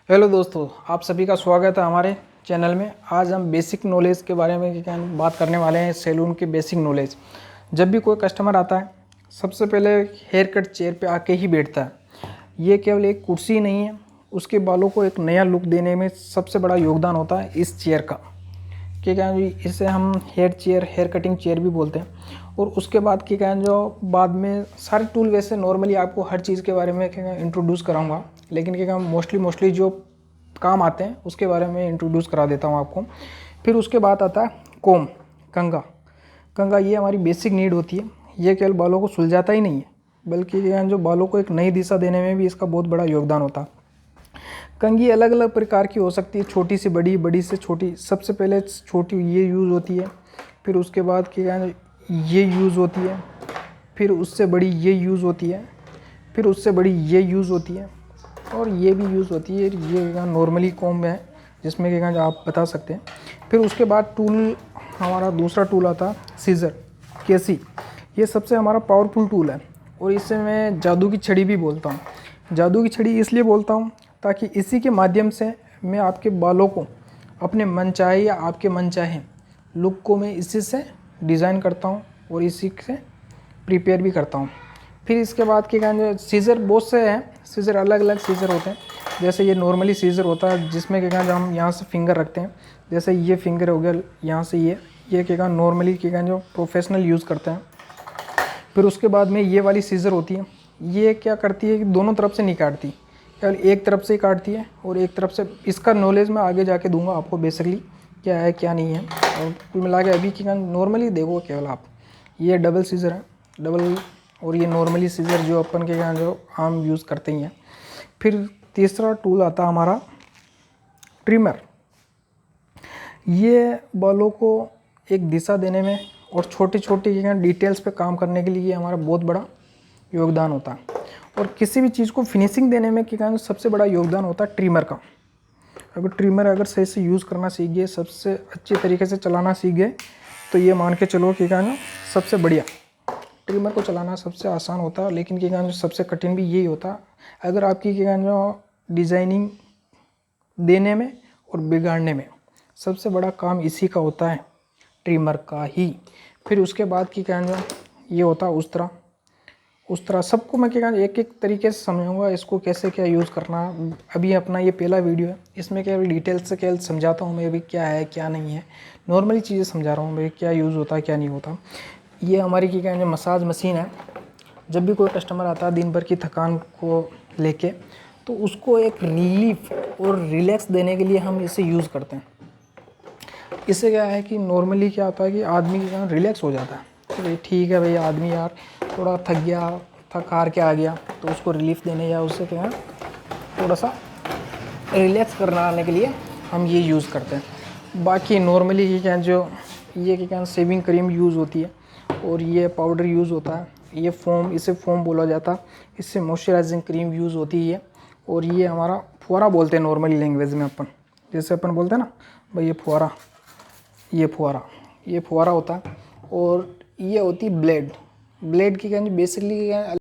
Hello दोस्तों, आप सभी का स्वागत है हमारे चैनल में। आज हम बेसिक नॉलेज के बारे में बात करने वाले हैं। सैलून के बेसिक नॉलेज। जब भी कोई कस्टमर आता है, सबसे पहले हेयर कट चेयर पे आके ही बैठता है। ये केवल एक कुर्सी नहीं है, उसके बालों को एक नया लुक देने में सबसे बड़ा योगदान होता है इस चेयर का। क्या है, इसे हम हेयर कटिंग चेयर भी बोलते हैं। और उसके बाद क्या है, जो बाद में सारे टूल, वैसे नॉर्मली आपको हर चीज़ के बारे में क्या इंट्रोड्यूस कराऊंगा, लेकिन क्या मोस्टली जो काम आते हैं उसके बारे में इंट्रोड्यूस करा देता हूँ आपको। फिर उसके बाद आता है कोम, कंघा। ये हमारी बेसिक नीड होती है। ये केवल बालों को सुलझाता ही नहीं है, बल्कि जो बालों को एक नई दिशा देने में भी इसका बहुत बड़ा योगदान होता है। कंघी अलग अलग प्रकार की हो सकती है, छोटी से बड़ी, बड़ी से छोटी। सबसे पहले छोटी ये यूज़ होती है, फिर उसके बाद क्या है ये यूज़ होती है, फिर उससे बड़ी ये यूज़ होती है, फिर उससे बड़ी ये यूज़ होती है, और ये भी यूज़ होती है। ये नॉर्मली कॉम है जिसमें क्या आप बता सकते हैं। फिर उसके बाद टूल, हमारा दूसरा टूल आता है सीज़र, कैंची। ये सबसे हमारा पावरफुल टूल है, और इसे मैं जादू की छड़ी भी बोलता हूँ। जादू की छड़ी इसलिए बोलता हूँ ताकि इसी के माध्यम से मैं आपके बालों को अपने मनचाहे या आपके मनचाहे लुक को मैं इसी से डिज़ाइन करता हूँ और इसी से प्रिपेयर भी करता हूँ। फिर इसके बाद क्या कहते, सीज़र बहुत से हैं, सीज़र अलग अलग सीज़र होते हैं। जैसे ये नॉर्मली सीज़र होता है जिसमें क्या कहते हम यहाँ से फिंगर रखते हैं। जैसे ये फिंगर हो गया यहाँ से, ये क्या कहते नॉर्मली क्या कहते जो प्रोफेशनल यूज़ करते हैं। फिर उसके बाद में ये वाली सीज़र होती है। ये क्या करती है कि दोनों तरफ से नहीं काटती, केवल एक तरफ से ही काटती है, और एक तरफ से। इसका नॉलेज मैं आगे जाके दूंगा आपको, बेसिकली क्या है क्या नहीं है। और कुल मिला के अभी क्या नॉर्मली देखो केवल आप, ये डबल सीज़र है, डबल। और ये नॉर्मली सीज़र जो अपन के यहाँ जो आम यूज़ करते ही हैं। फिर तीसरा टूल आता हमारा ट्रिमर। ये बालों को एक दिशा देने में और छोटी छोटी डिटेल्स पे काम करने के लिए हमारा बहुत बड़ा योगदान होता है। और किसी भी चीज़ को फिनिशिंग देने में क्या सबसे बड़ा योगदान होता है ट्रिमर का। अगर सही से यूज़ करना सीख गए, सबसे अच्छे तरीके से चलाना सीख गए, तो ये मान के चलो कि सबसे बढ़िया। ट्रिमर को चलाना सबसे आसान होता है, लेकिन क्या सबसे कठिन भी यही होता है। अगर आपकी क्या डिज़ाइनिंग देने में और बिगाड़ने में सबसे बड़ा काम इसी का होता है, ट्रिमर का ही। फिर उसके बाद की क्या ये होता है उस तरह सबको मैं क्या एक एक तरीके से समझाऊंगा इसको कैसे क्या यूज़ करना। अभी अपना ये पहला वीडियो है, इसमें केवल डिटेल से केवल समझाता हूँ मैं अभी क्या है क्या नहीं है। नॉर्मली चीज़ें समझा रहा हूँ भाई, क्या यूज़ होता है क्या नहीं होता। ये हमारी क्या कहते हैं मसाज मशीन है। जब भी कोई कस्टमर आता है दिन भर की थकान को लेके, तो उसको एक रिलीफ और रिलैक्स देने के लिए हम इसे यूज़ करते हैं। इससे क्या है कि नॉर्मली क्या होता है कि आदमी रिलैक्स हो जाता है कि भाई ठीक है भाई, आदमी यार थोड़ा थक गया, थक हार के आ गया, तो उसको रिलीफ देने या उससे क्या है थोड़ा सा रिलैक्स करने के लिए हम ये यूज़ करते हैं। बाकी नॉर्मली ये क्या जो ये क्या शेविंग क्रीम यूज़ होती है, और ये पाउडर यूज़ होता है, ये फोम, इसे फोम बोला जाता है। इससे मॉइस्चराइजिंग क्रीम यूज़ होती है। और ये हमारा फुहारा बोलते हैं नॉर्मली लैंग्वेज में अपन, जैसे अपन बोलते हैं ना भाई ये फुहारा होता है। और ये होती ब्लेड की क्या बेसिकली